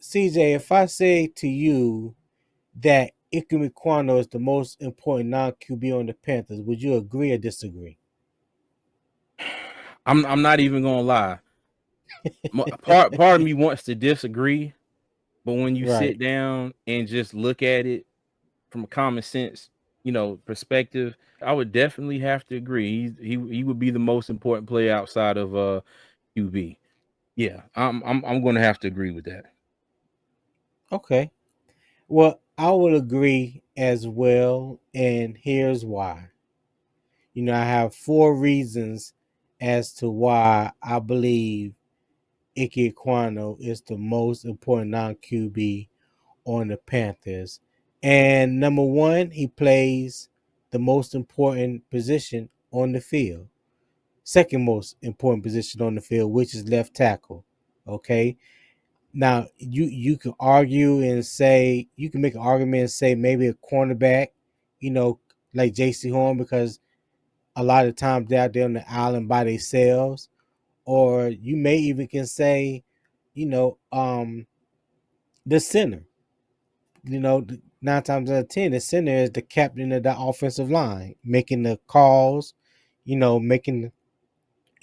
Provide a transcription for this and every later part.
CJ, if I say to you that Ikem Ekwonu is the most important non QB on the Panthers, would you agree or disagree? I'm not even gonna lie. Part of me wants to disagree, but when you Right. sit down and just look at it from a common sense, perspective, I would definitely have to agree. He would be the most important player outside of QB. Yeah, I'm gonna have to agree with that. Okay. Well, I would agree as well, and here's why. I have four reasons as to why I believe Ickey Ekwonu is the most important non QB on the Panthers. And number one, he plays the most important position on the field. Second most important position on the field, which is left tackle. Okay. Now you can argue and say you can make an argument and say maybe a cornerback, you know, like JC Horn, because a lot of times they're out there on the island by themselves. Or you may even can say, you know, the center. Nine times out of ten, the center is the captain of the offensive line, making the calls, making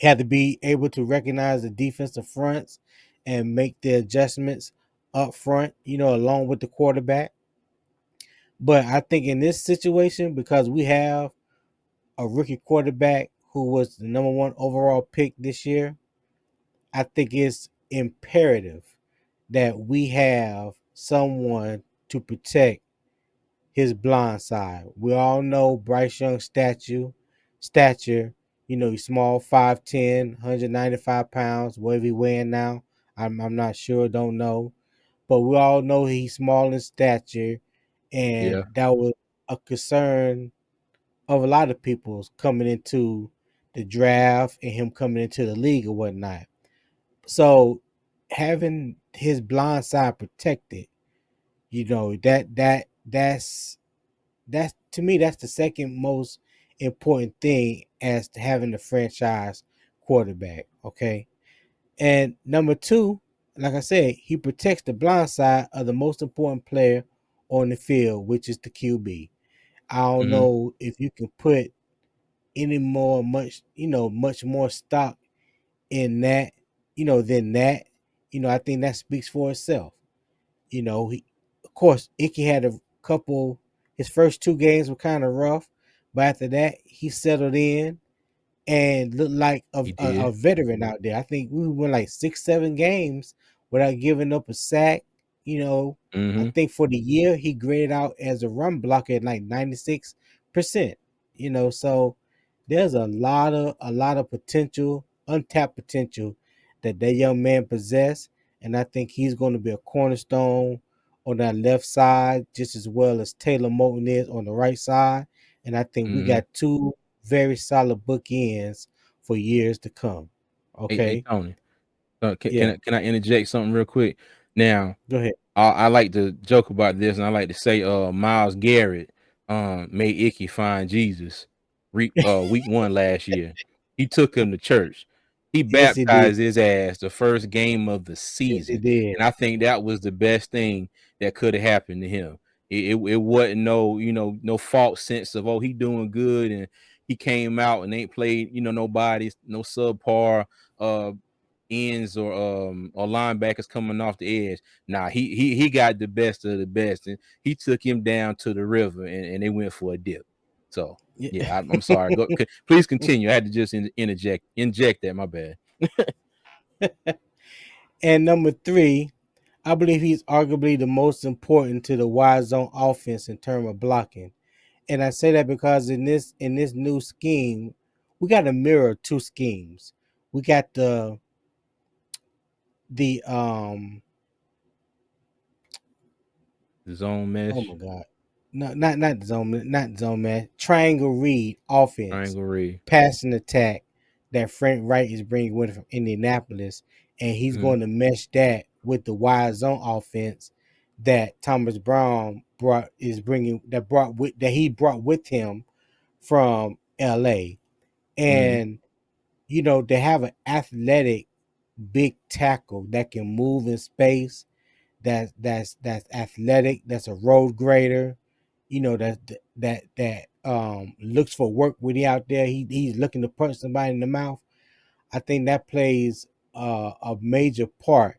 had to be able to recognize the defensive fronts and make the adjustments up front, along with the quarterback. But I think in this situation, because we have a rookie quarterback who was the number one overall pick this year, I think it's imperative that we have someone to protect his blind side. We all know Bryce Young's stature. He's small, 5'10", 195 pounds, whatever he weighing now. I'm not sure, don't know. But we all know he's small in stature, and Yeah. that was a concern of a lot of people's coming into the draft and him coming into the league or whatnot. So having his blind side protected, that's to me that's the second most important thing as to having the franchise quarterback. Okay. And number two, like I said, he protects the blind side of the most important player on the field, which is the QB. I don't Hmm. know if you can put much more stock in that, than that. I think that speaks for itself. Of course, Icky had a couple. His first two games were kind of rough, but after that, he settled in and looked like a, He a, did. a veteran out there. I think we went like 6, 7 games without giving up a sack. You know, I Hmm. think for the year he graded out as a run blocker at like 96%. So there's a lot of potential, untapped potential that young man possess, and I think he's going to be a cornerstone on that left side just as well as Taylor Moton is on the right side. And I think we Hmm. got two very solid bookends for years to come. Hey, Okay. Tony. Yeah. Can I interject something real quick? Now, Go ahead. I like to joke about this, and I like to say, Miles Garrett, made Icky find Jesus, week 1 last year. He took him to church. He Yes, he did. baptized his ass the first game of the Yes, he season, did. and I think that was the best thing that could have happened to him. It wasn't no false sense of, oh, he doing good, and he came out and ain't played nobody, no subpar uh ends or linebackers coming off the edge. Nah, he got the best of the best, and he took him down to the river, and they went for a dip. So Yeah. yeah, I'm sorry. Please continue. I had to just inject that. My bad. And number three, I believe he's arguably the most important to the wide zone offense in terms of blocking. And I say that because in this new scheme, we got to mirror two schemes. We got the Zone oh mesh, my god. No, not zone man. Triangle read offense, triangle read. passing attack that Frank Wright is bringing with him from Indianapolis, and he's Mm-hmm. going to mesh that with the wide zone offense that Thomas Brown he brought with him from LA. Mm-hmm. And they have an athletic big tackle that can move in space that's athletic, that's a road grader, that looks for work when he out there. He's looking to punch somebody in the mouth. I think that plays a major part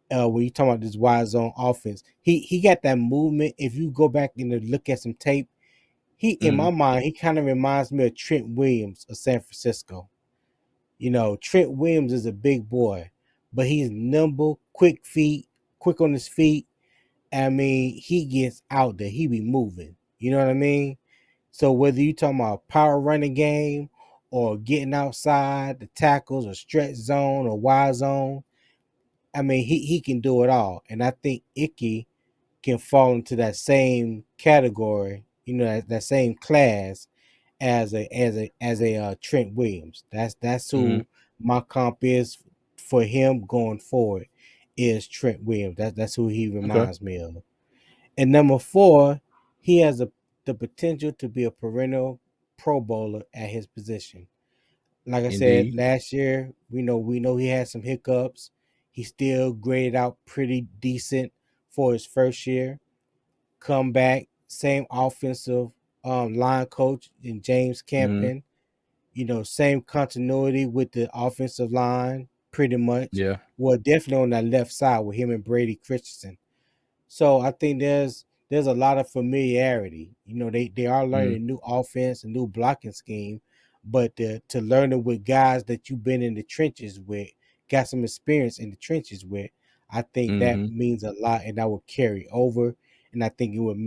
when you talk about this wide zone offense. He got that movement. If you go back and look at some tape, he in Mm-hmm. my mind he kind of reminds me of Trent Williams of San Francisco. Trent Williams is a big boy, but he's nimble, quick on his feet. I mean, he gets out there, he be moving. You know what I mean? So whether you talking about power running game or getting outside the tackles or stretch zone or wide zone, I mean, he can do it all. And I think Ickey can fall into that same category, that same class as a Trent Williams. That's Mm-hmm. who my comp is for him going forward is Trent Williams. That's who he Okay. reminds me of. And number four, he has the potential to be a perennial Pro Bowler at his position. Like I said, Indeed. last year, we know he had some hiccups. He still graded out pretty decent for his first year. Come back, same offensive line coach in James Mm-hmm. Campen. Same continuity with the offensive line, pretty much. Yeah. Well, definitely on that left side with him and Brady Christensen. So I think there's a lot of familiarity. They are learning Mm-hmm. a new offense, a new blocking scheme, but to learn it with guys that you've been in the trenches with, got some experience in the trenches with, I think that Mm-hmm. means a lot, and that will carry over. And I think it would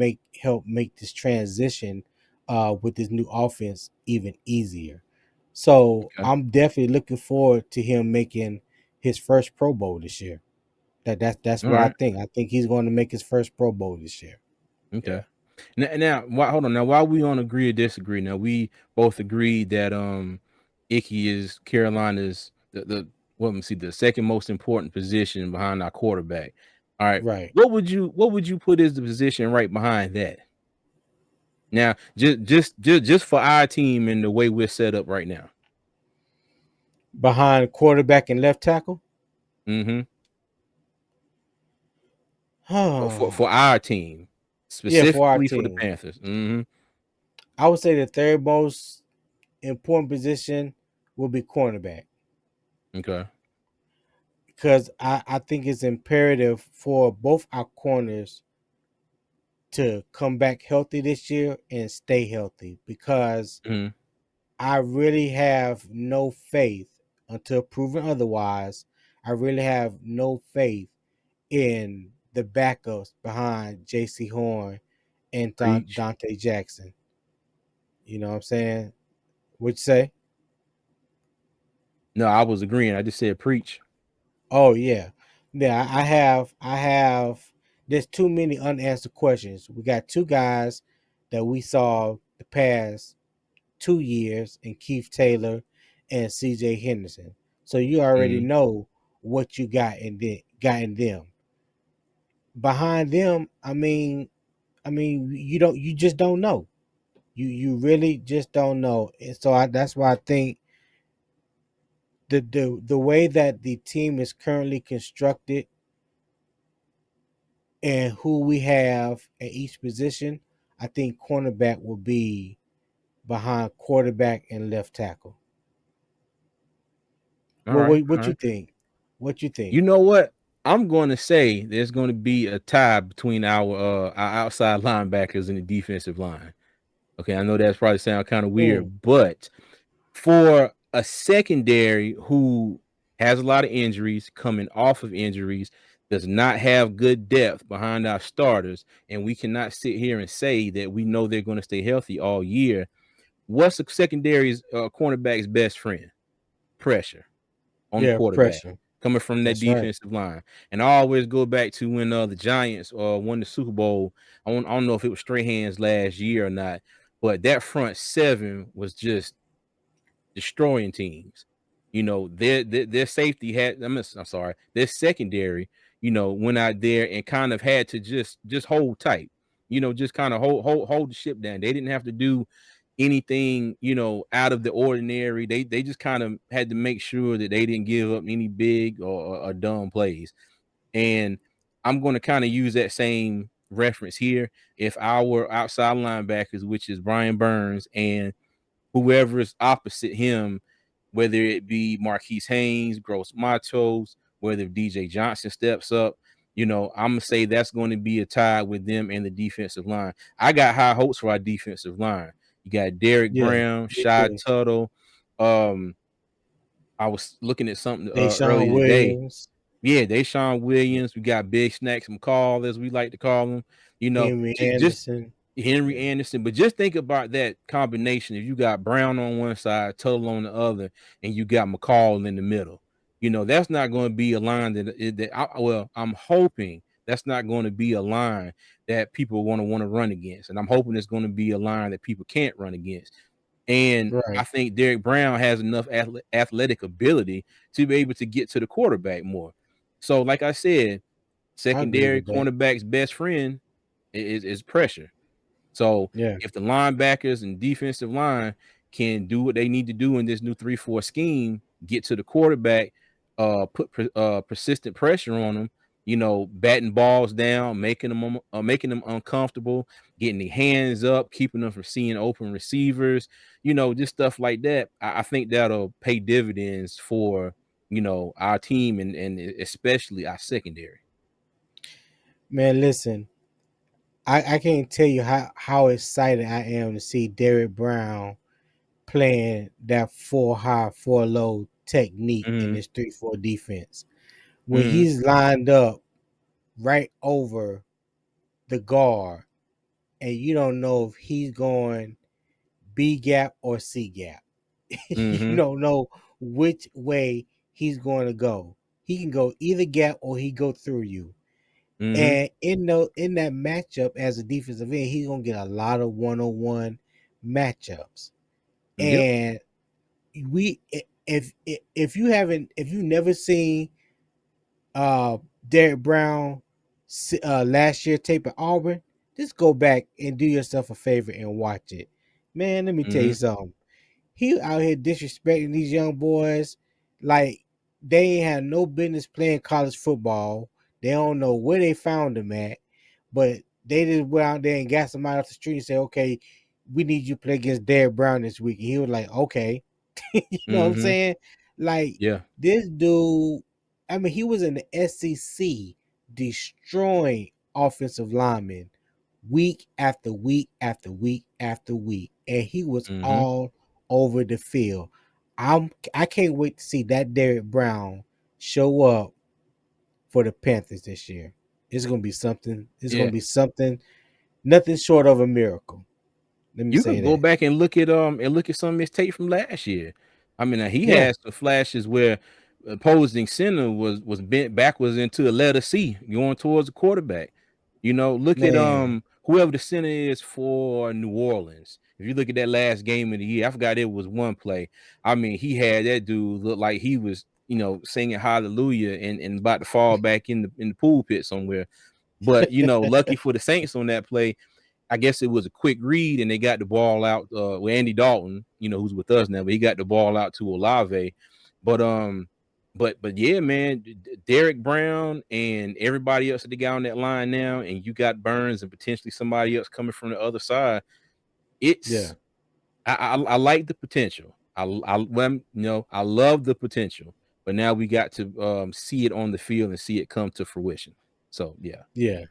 help make this transition with this new offense even easier. So Okay. I'm definitely looking forward to him making his first Pro Bowl this year. That's All what I right. think. I think he's going to make his first Pro Bowl this year. Okay. Yeah. Now, hold on. Now, while we on agree or disagree, now we both agree that Ickey is Carolina's let me see, the second most important position behind our quarterback. All right. Right. What would you put as the position right behind that? Now, just for our team and the way we're set up right now. Behind quarterback and left tackle. Mm-hmm. For Oh, our team, yeah, for our specifically for the team. Panthers. Mm-hmm. I would say the third most important position will be cornerback Okay. because I think it's imperative for both our corners to come back healthy this year and stay healthy because Mm-hmm. I really have no faith until proven otherwise. I really have no faith in the backups behind J.C. Horn and Preach. Dante Jackson. You know what I'm saying? Would you say? No, I was agreeing. I just said preach. Oh yeah, yeah. I have. There's too many unanswered questions. We got two guys that we saw the past 2 years in Keith Taylor and C.J. Henderson. So you already Mm-hmm. know what you got in them. Behind them, I mean, you just don't know. You really just don't know. And so that's why I think the way that the team is currently constructed and who we have at each position, I think cornerback will be behind quarterback and left tackle. All Well, right. what All you right. think? What you think? You know what? I'm going to say there's going to be a tie between our outside linebackers and the defensive line. Okay, I know that's probably sound kind of Mm, weird, but for a secondary who has a lot of injuries, coming off of injuries, does not have good depth behind our starters, and we cannot sit here and say that we know they're going to stay healthy all year. What's the secondary's cornerback's best friend? Pressure on the yeah, quarterback pressure. coming from that That's right. defensive line. And I always go back to when the Giants won the Super Bowl. I don't know if it was straight hands last year or not, but that front seven was just destroying teams. Their safety had. I'm sorry, their secondary. Went out there and kind of had to just hold tight. Just kind of hold the ship down. They didn't have to do anything out of the ordinary. They just kind of had to make sure that they didn't give up any big or dumb plays. And I'm going to kind of use that same reference here. If our outside linebackers, which is Brian Burns and whoever is opposite him, whether it be Marquise Haynes, Gross Matos, whether DJ Johnson steps up, I'm gonna say that's going to be a tie with them and the defensive line. I got high hopes for our defensive line. You got Derek Yeah, Brown, me Shy too. Tuttle. Um, I was looking at something Deshaun earlier today. Williams, Yeah, Deshaun Williams. We got Big Snacks McCall, as we like to call him. Henry Just Anderson. Henry Yeah, Anderson. But just think about that combination. If you got Brown on one side, Tuttle on the other, and you got McCall in the middle, that's not going to be a line I'm hoping that's not going to be a line that people want to run against, and I'm hoping it's going to be a line that people can't run against. And I right. think Derek Brown has enough athletic ability to be able to get to the quarterback more. So, like I said, I agree secondary with that. cornerback's best friend is pressure. So Yeah, if the linebackers and defensive line can do what they need to do in this new 3-4 scheme, get to the quarterback, put persistent pressure on them, batting balls down, making them uncomfortable, getting their hands up, keeping them from seeing open receivers, just stuff like that. I think that'll pay dividends for our team and especially our secondary. man. Listen, I can't tell you how excited I am to see Derek Brown playing that 4 high, 4 low technique in Hmm. this 3-4 defense. When Hmm. he's lined up right over the guard, and you don't know if he's going B gap or C gap. You Hmm. don't know which way he's going to go. He can go either gap or he go through you. Hmm. And in that matchup as a defensive end, he's gonna get a lot of 1-on-1 matchups. Yep. And we if you never seen uh Derek Brown last year tape at Auburn, just go back and do yourself a favor and watch it. Man, let me tell you Hmm. something. He out here disrespecting these young boys like they ain't have no business playing college football. They don't know where they found him at, but they just went out there and got somebody off the street and said, "Okay, we need you to play against Derek Brown this week." And he was like, "Okay." You know what I'm Hmm. saying? Like Yeah. this dude, I mean, he was in the SEC destroying offensive linemen week after week after week after week, and he was Hmm. all over the field. I can't wait to see that Derek Brown show up for the Panthers this year. It's gonna be something. It's gonna Yeah. be something. Nothing short of a miracle. Let me You say can go that. back and look at some of his tape from last year. I mean, he Yeah, has some flashes where opposing center was bent backwards into a letter C going towards the quarterback. Look at man. whoever the center is for New Orleans. If you look at that last game of the year, I forgot it was one play. I mean, he had that dude look like he was, singing hallelujah and about to fall back in the pool pit somewhere. But lucky for the Saints on that play, I guess it was a quick read and they got the ball out with Andy Dalton, who's with us now, but he got the ball out to Olave. But but yeah, man, Derek Brown and everybody else that they got on that line now, and you got Burns and potentially somebody else coming from the other side. Yeah, It's I like the potential. I love the potential, but now we got to see it on the field and see it come to fruition. So yeah. yeah.